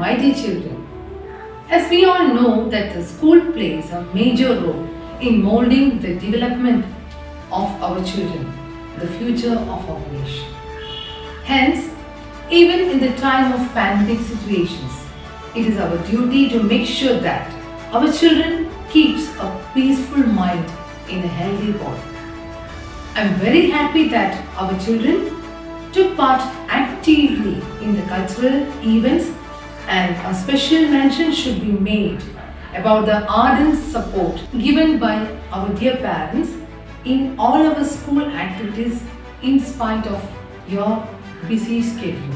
my dear children, as we all know that the school plays a major role in molding the development of our children, the future of our nation. Hence, even in the time of pandemic situations, it is our duty to make sure that our children keeps a peaceful mind in a healthy body. I am very happy that our children took part actively in the cultural events, and a special mention should be made about the ardent support given by our dear parents in all our school activities in spite of your busy schedule.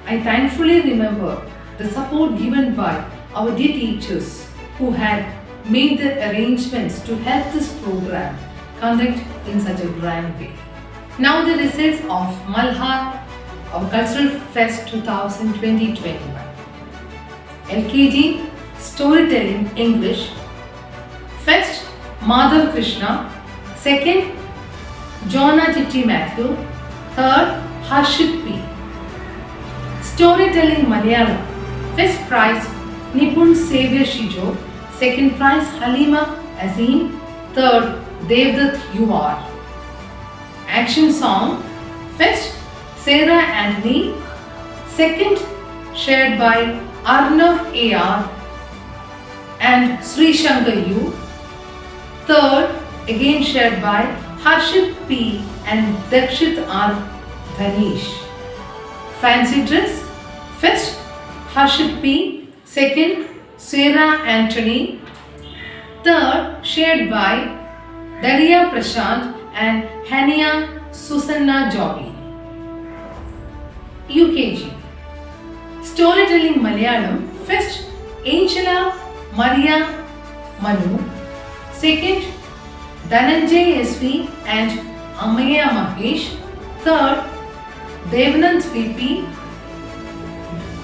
I thankfully remember the support given by our dear teachers who had made the arrangements to help this program conduct in such a grand way. Now the results of Malhar, our Cultural Fest 2020-21. LKG Storytelling English. First, Madhav Krishna. Second, Jonna Titti Matthew. Third, Harshit P. Storytelling Malayalam. First prize, Nipun Xavier Shijo. Second prize, Halima Azim. Third, Devdutt UR. Action song. First, Sarah Anthony. Second, shared by Arnav AR and Sri Shankar U. Third, again shared by Harshit P and Dakshit R. Dhanish. Fancy dress. First, Harshit P. Second, Sarah Anthony. Third, shared by Daria Prashant and Hania Susanna Joby. UKG Storytelling Malayalam. First, Angela Maria Manu. Second, Dhananjay SV and Amaya Mahesh. Third, Devanand VP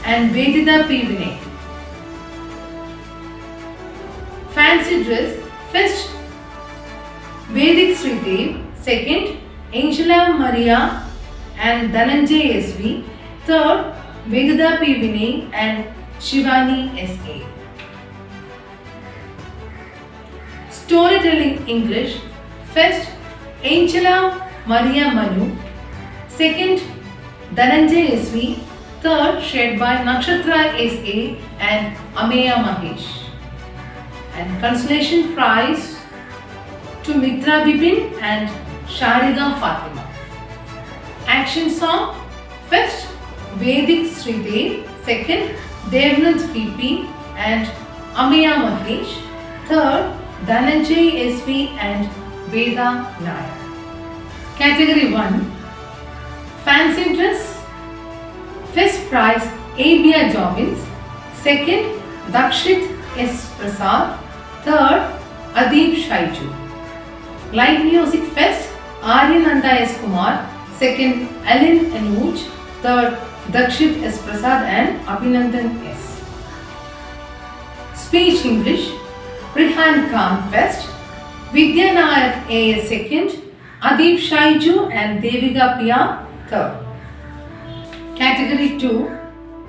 and Vedita P. Vinay. Fancy dress. First, Vedic Sridev. Second, Angela Maria and Dhananjay SV. Third, Vedita P. Vinay and Shivani S.A. Storytelling English. First, Angela Maria Manu. Second, Dhananjay SV. Third, shared by Nakshatra S.A. and Ameya Mahesh. And consolation prize to Mitra Bipin and Shariga Fatima. Action song. First, Vedic Sridev. Second, Devanand VP and Ameya Mahesh. Third, Dhananjay SV and Veda Nair. Category 1. Fancy dress. First prize, Abia Jobbins. Second, Dakshit S. Prasad. Third, Adib Shaiju. Light music. First, Aryananda S. Kumar. Second, Alin Anuj. Third, Dakshit S. Prasad and Abhinandan S. Speech English. Rihan Khan first, Vidya Nayak A.S. second, Adib Shaiju and Devika Pia third. Category 2.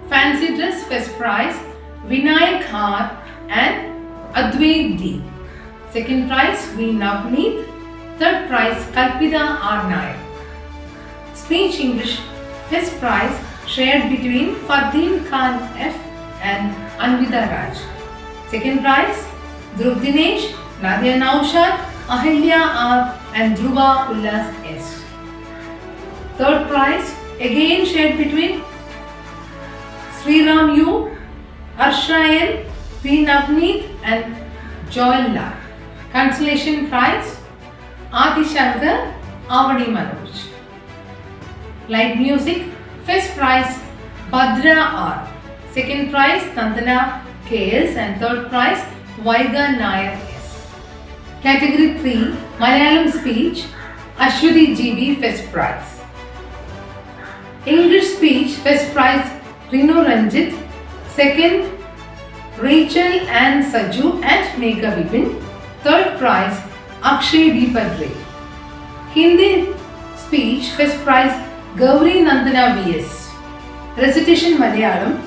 Fancy dress. First prize, Vinayak R and Advait D. Second prize, V. Navneet. Third prize, Kalpita R. Nayak. Speech English. First prize shared between Fardeen Khan F and Anvita Raj. Second prize, Dhruv Dinesh, Nadia Naushad, Ahilya R and Dhruva Ullas S. Third prize again shared between Sriram U, Arsha N, P. Navneet and Joel Lal. Consolation prize, Adi Shankar, Avani Manoj. Light music. First prize, Bhadra R. Second prize, Nandana KS and third prize, Vaiga Nayak S. Category 3. Malayalam speech, Ashwati GB first prize. English speech first prize, Rinu Ranjit. Second, Rachel and Saju and Megha Vipin. Third prize, Akshay B. Padre. Hindi speech first prize, Gauri Nandana VS. Recitation Malayalam.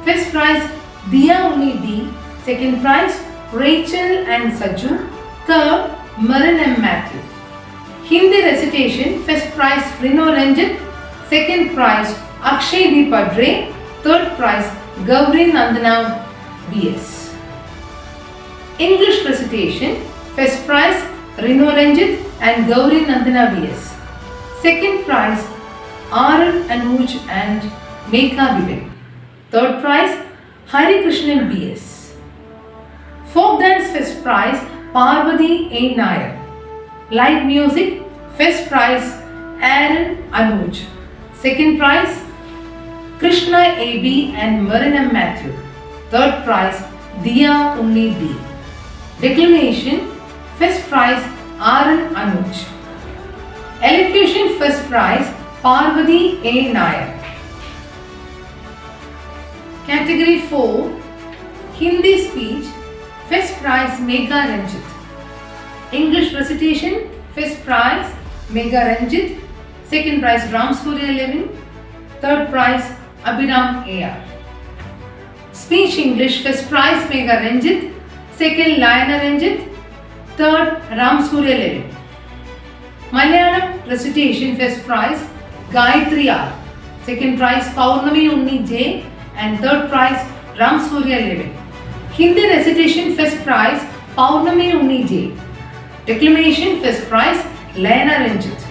First prize Dia Uni D. Second prize Rachel and Saju. Third Marin M. Matthew. Hindi recitation. First prize Rino Ranjit. Second prize Akshay D. Padre. Third prize Gauri Nandana V.S. English recitation. First prize Rino Ranjit and Gauri Nandana V.S. Second prize Arun Anuj and Mekha Vivek. Third prize Hari Krishnan B.S. Folk dance first prize Parvati A. Nair. Light music first prize Aaron Anuj. Second prize Krishna A.B. and Marina Matthew. Third prize Dia Unni D. Declamation first prize Aaron Anuj. Elocution first prize Parvati A. Nair. Category 4 Hindi speech first prize Megha Ranjit. English recitation first prize Megha Ranjit. Second prize Ram Surya Levin. Third prize Abhiram A.R. Speech English first prize Megha Ranjit. Second Layana Ranjit. Third Ram Surya Levin. Malayalam recitation first prize Gayatri R. Second prize Paurnami Unni J. And third prize Ram Surya Levin. Hindi recitation first prize Paurnami Unni J. Declamation first prize Layana Ranjit.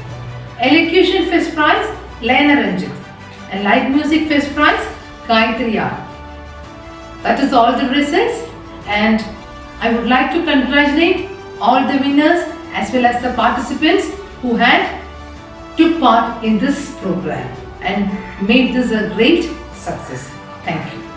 Elocution first prize Layana Ranjit. And light music first prize Gayatri R. That is all the results, and I would like to congratulate all the winners as well as the participants who had took part in this program and made this a great success. Thank you.